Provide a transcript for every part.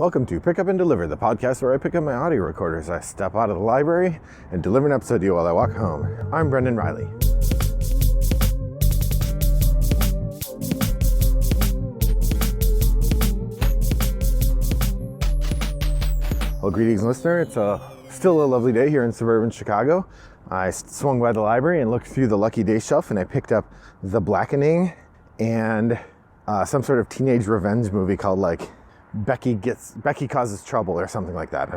Welcome to Pick Up and Deliver, the podcast where I pick up my audio recorders. I step out of the library and deliver an episode to you while I walk home. I'm Brendan Riley. Well, greetings, listener. It's still a lovely day here in suburban Chicago. I swung by the library and looked through the Lucky Day shelf, and I picked up The Blackening and some sort of teenage revenge movie called like Becky Causes Trouble or something like that.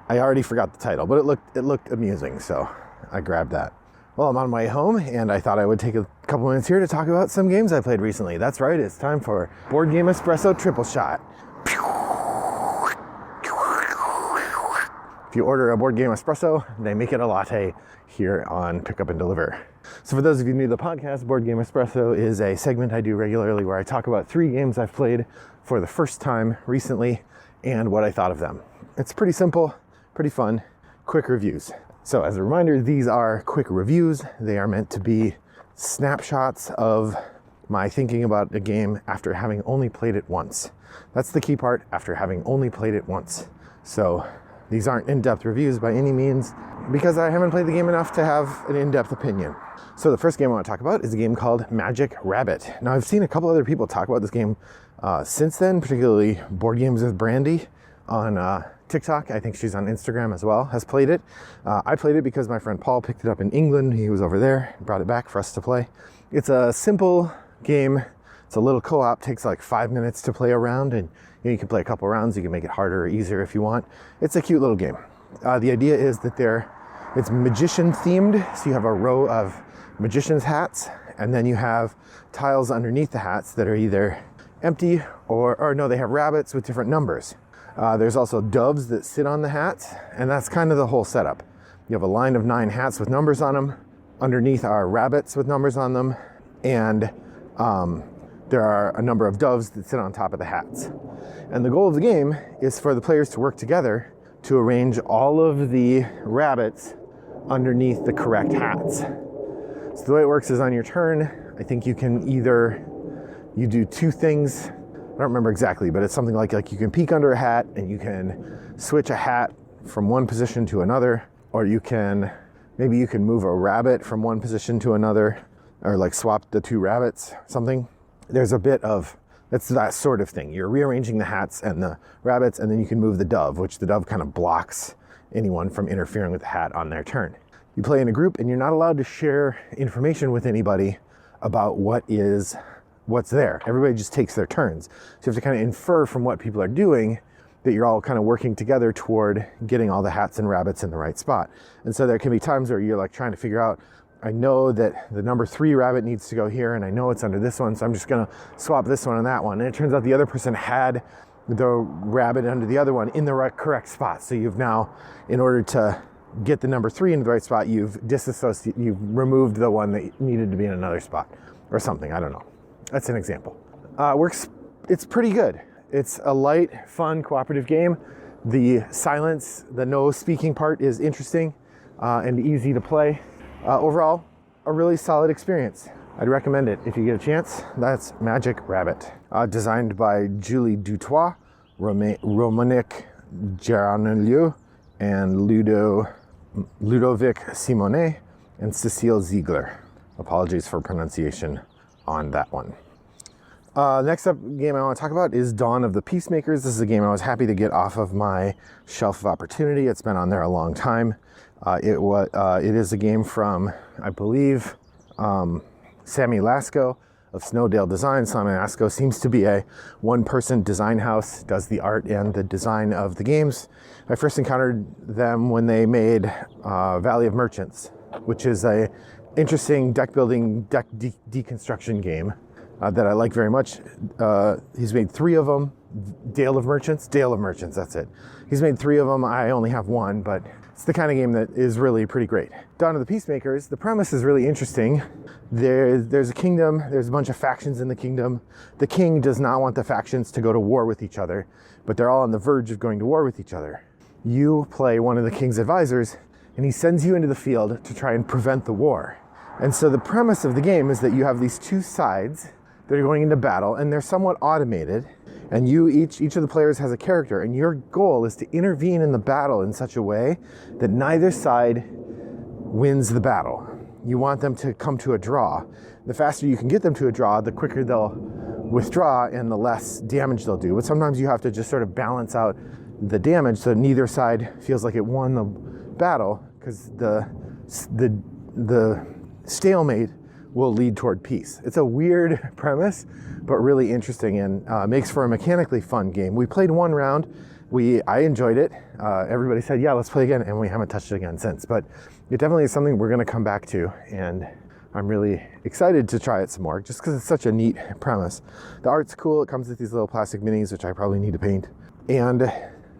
I already forgot the title, but it looked amusing, so I grabbed that. Well, I'm on my way home, and I thought I would take a couple minutes here to talk about some games I played recently. That's right, it's time for Board Game Espresso Triple Shot. If you order a Board Game Espresso, they make it a latte here on Pick Up and Deliver. So for those of you new to the podcast, Board Game Espresso is a segment I do regularly where I talk about 3 games I've played for the first time recently and what I thought of them. It's pretty simple, pretty fun, quick reviews. So as a reminder, these are quick reviews. They are meant to be snapshots of my thinking about a game after having only played it once. That's the key part, after having only played it once. So these aren't in-depth reviews by any means because I haven't played the game enough to have an in-depth opinion. So the first game I want to talk about is a game called Magic Rabbit. Now I've seen a couple other people talk about this game since then, particularly Board Games with Brandy on TikTok. I think she's on Instagram as well, has played it. I played it because my friend Paul picked it up in England. He was over there and brought it back for us to play. It's a simple game. It's a little co-op, takes like 5 minutes to play around, and you can play a couple rounds. You can make it harder or easier if you want. It's a cute little game. The idea is that it's magician themed, so you have a row of magician's hats, and then you have tiles underneath the hats that are either empty or no, they have rabbits with different numbers. There's also doves that sit on the hats, and that's kind of the whole setup. You have a line of 9 hats with numbers on them. Underneath are rabbits with numbers on them, and there are a number of doves that sit on top of the hats. And the goal of the game is for the players to work together to arrange all of the rabbits underneath the correct hats. So the way it works is on your turn, I think you do 2 things. I don't remember exactly, but it's something like you can peek under a hat and you can switch a hat from one position to another, or maybe you can move a rabbit from one position to another, or like swap the 2 rabbits, something. There's a bit of, that's that sort of thing. You're rearranging the hats and the rabbits, and then you can move the dove, which the dove kind of blocks anyone from interfering with the hat on their turn. You play in a group, and you're not allowed to share information with anybody about what's there. Everybody just takes their turns. So you have to kind of infer from what people are doing that you're all kind of working together toward getting all the hats and rabbits in the right spot. And so there can be times where you're like trying to figure out, I know that the number 3 rabbit needs to go here, and I know it's under this one, so I'm just gonna swap this one and that one. And it turns out the other person had the rabbit under the other one in the correct spot. So you've now, in order to get the number 3 in the right spot, you've removed the one that needed to be in another spot or something. I don't know. That's an example. It's pretty good. It's a light, fun, cooperative game. The silence, the no speaking part is interesting and easy to play. Overall, a really solid experience. I'd recommend it if you get a chance. That's Magic Rabbit. Designed by Julie Dutoit, Romanic Geraniliu, and Ludovic Simonet, and Cecile Ziegler. Apologies for pronunciation on that one. Next up game I want to talk about is Dawn of the Peacemakers. This is a game I was happy to get off of my shelf of opportunity. It's been on there a long time. It is a game from, I believe, Sammy Lasko of Snowdale Design. Sammy Lasko seems to be a one-person design house, does the art and the design of the games. I first encountered them when they made Valley of Merchants, which is a interesting deck-building, deconstruction game that I like very much. He's made 3 of them. Dale of Merchants, that's it. He's made 3 of them. I only have 1, but it's the kind of game that is really pretty great. Dawn of the Peacemakers, the premise is really interesting. There's a kingdom, there's a bunch of factions in the kingdom. The king does not want the factions to go to war with each other, but they're all on the verge of going to war with each other. You play one of the king's advisors, and he sends you into the field to try and prevent the war. And so the premise of the game is that you have these 2 sides that are going into battle, and they're somewhat automated, And each of the players has a character, and your goal is to intervene in the battle in such a way that neither side wins the battle. You want them to come to a draw. The faster you can get them to a draw, the quicker they'll withdraw and the less damage they'll do. But sometimes you have to just sort of balance out the damage so neither side feels like it won the battle, because the stalemate will lead toward peace. It's a weird premise, but really interesting, and makes for a mechanically fun game. We played one round. I enjoyed it. Everybody said, yeah, let's play again, and we haven't touched it again since. But it definitely is something we're going to come back to, and I'm really excited to try it some more, just because it's such a neat premise. The art's cool. It comes with these little plastic minis, which I probably need to paint. And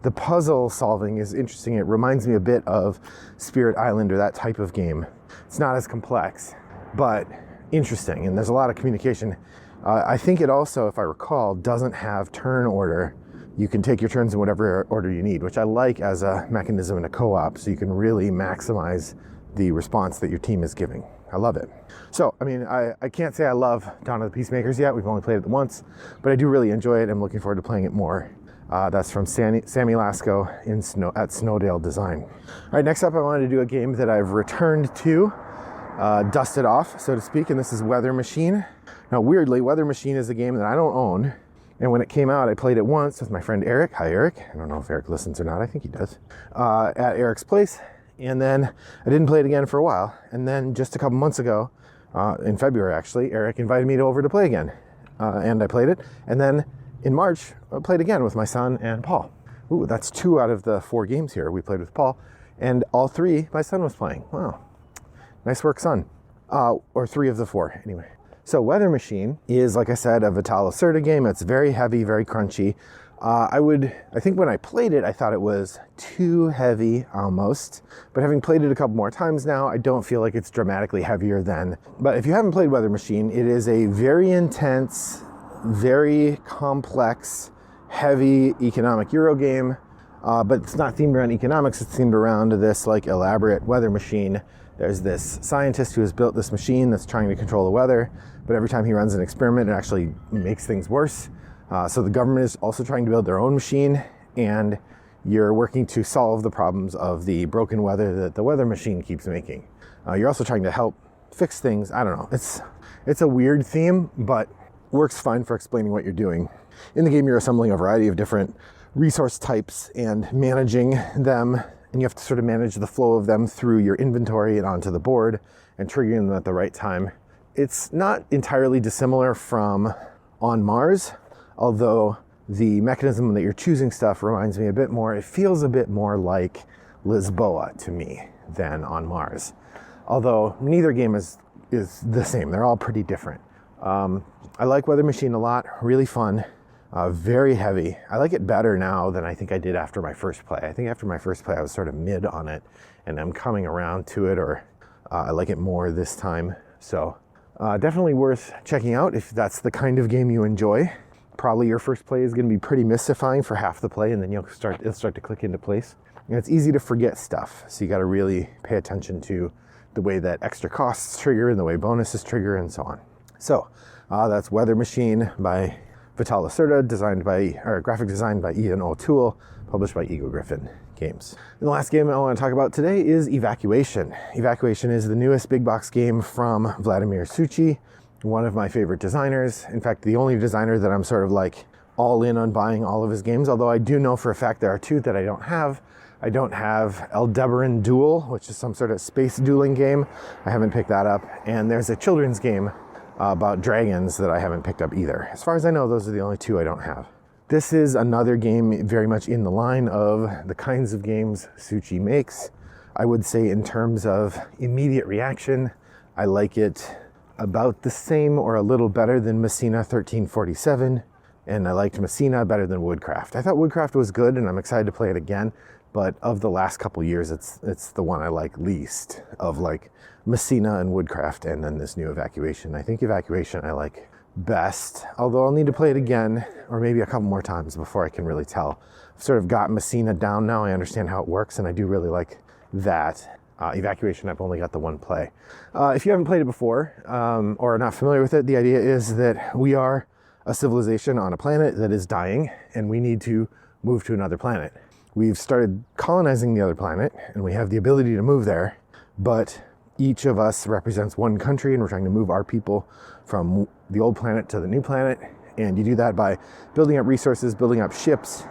the puzzle solving is interesting. It reminds me a bit of Spirit Island or that type of game. It's not as complex, but interesting, and there's a lot of communication. I think it also, if I recall, doesn't have turn order. You can take your turns in whatever order you need, which I like as a mechanism in a co-op, so you can really maximize the response that your team is giving. I love it. So, I mean, I can't say I love Dawn of the Peacemakers yet. We've only played it once, but I do really enjoy it. I'm looking forward to playing it more. That's from Sammy Lasco at Snowdale Design. All right, next up, I wanted to do a game that I've returned to, dusted off, so to speak, and this is Weather Machine. Now, weirdly, Weather Machine is a game that I don't own, and when it came out, I played it once with my friend Eric. Hi, Eric. I don't know if Eric listens or not. I think he does. At Eric's place, and then I didn't play it again for a while, and then just a couple months ago, in February actually, Eric invited me over to play again, and I played it, and then in March, I played again with my son and Paul. Ooh, that's 2 out of the 4 games here we played with Paul, and all 3 my son was playing. Wow, nice work, son. Or 3 of the 4, anyway. So Weather Machine is, like I said, a Vital Lacerda game. It's very heavy, very crunchy. I think when I played it, I thought it was too heavy almost, but having played it a couple more times now, I don't feel like it's dramatically heavier than. But if you haven't played Weather Machine, it is a very intense, very complex, heavy economic Euro game, but it's not themed around economics. It's themed around this like elaborate weather machine. There's this scientist who has built this machine that's trying to control the weather, but every time he runs an experiment, it actually makes things worse. So the government is also trying to build their own machine, and you're working to solve the problems of the broken weather that the weather machine keeps making. You're also trying to help fix things. I don't know. It's a weird theme, but works fine for explaining what you're doing. In the game, you're assembling a variety of different resource types and managing them, and you have to sort of manage the flow of them through your inventory and onto the board and triggering them at the right time. It's not entirely dissimilar from On Mars, although the mechanism that you're choosing stuff reminds me a bit more. It feels a bit more like Lisboa to me than On Mars, although neither game is the same. They're all pretty different. I like Weather Machine a lot, really fun, very heavy. I like it better now than I think I did after my first play. I think after my first play I was sort of mid on it, and I'm coming around to it, or I like it more this time. So definitely worth checking out if that's the kind of game you enjoy. Probably your first play is going to be pretty mystifying for half the play, and then it'll start to click into place. And it's easy to forget stuff, so you got to really pay attention to the way that extra costs trigger and the way bonuses trigger and so on. So that's Weather Machine by Vital Lacerda, graphic designed by Ian O'Toole, published by Eagle Griffin Games. And the last game I want to talk about today is Evacuation. Evacuation is the newest big box game from Vladimir Suchy, one of my favorite designers. In fact, the only designer that I'm sort of like all in on buying all of his games, although I do know for a fact there are 2 that I don't have. I don't have Aldebaran Duel, which is some sort of space dueling game. I haven't picked that up. And there's a children's game about dragons that I haven't picked up either. As far as I know, those are the only 2 I don't have. This is another game very much in the line of the kinds of games Suchy makes. I would say in terms of immediate reaction, I like it about the same or a little better than Messina 1347, and I liked Messina better than Woodcraft. I thought Woodcraft was good, and I'm excited to play it again, but of the last couple years, it's the one I like least of like Messina and Woodcraft, and then this new Evacuation. I think Evacuation I like best, although I'll need to play it again, or maybe a couple more times before I can really tell. I've sort of got Messina down now. I understand how it works, and I do really like that. Evacuation, I've only got the 1 play. If you haven't played it before, or are not familiar with it, the idea is that we are a civilization on a planet that is dying, and we need to move to another planet. We've started colonizing the other planet, and we have the ability to move there, but each of us represents one country, and we're trying to move our people from the old planet to the new planet. And you do that by building up resources, building up ships,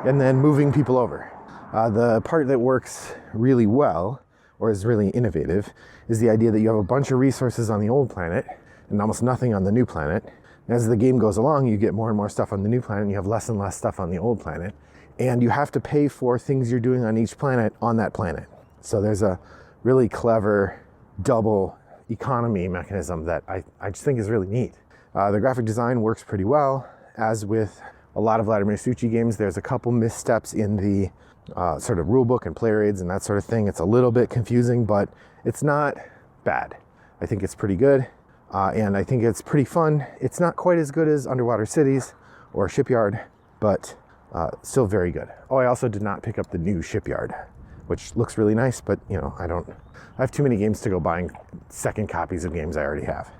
and then moving people over. The part that works really well, or is really innovative, is the idea that you have a bunch of resources on the old planet and almost nothing on the new planet. And as the game goes along, you get more and more stuff on the new planet, and you have less and less stuff on the old planet. And you have to pay for things you're doing on each planet on that planet. So there's a really clever double economy mechanism that I just think is really neat. The graphic design works pretty well. As with a lot of Vladimir Suchy games, there's a couple missteps in the sort of rulebook and player aids and that sort of thing. It's a little bit confusing, but it's not bad. I think it's pretty good, and I think it's pretty fun. It's not quite as good as Underwater Cities or Shipyard, but still very good. Oh, I also did not pick up the new Shipyard, which looks really nice, but I have too many games to go buying second copies of games I already have.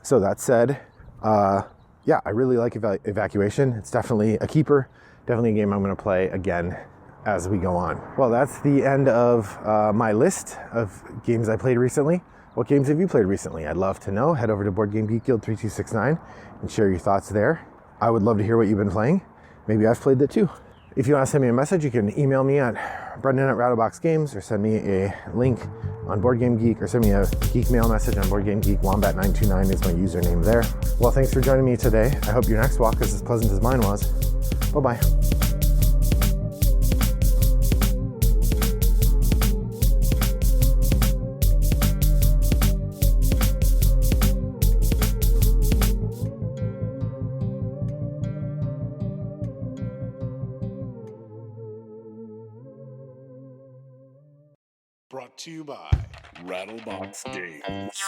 So that said, yeah, I really like Evacuation. It's definitely a keeper, definitely a game I'm going to play again as we go on. Well, that's the end of my list of games I played recently. What games have you played recently? I'd love to know. Head over to Board Game Geek Guild 3269 and share your thoughts there. I would love to hear what you've been playing. Maybe I've played that too. If you want to send me a message, you can email me at brendan@rattleboxgames, or send me a link on Board Game Geek, or send me a geek mail message on Board Game Geek. Wombat929 is my username there. Well, thanks for joining me today. I hope your next walk is as pleasant as mine was. Bye-bye. Brought to you by Rattlebox Games.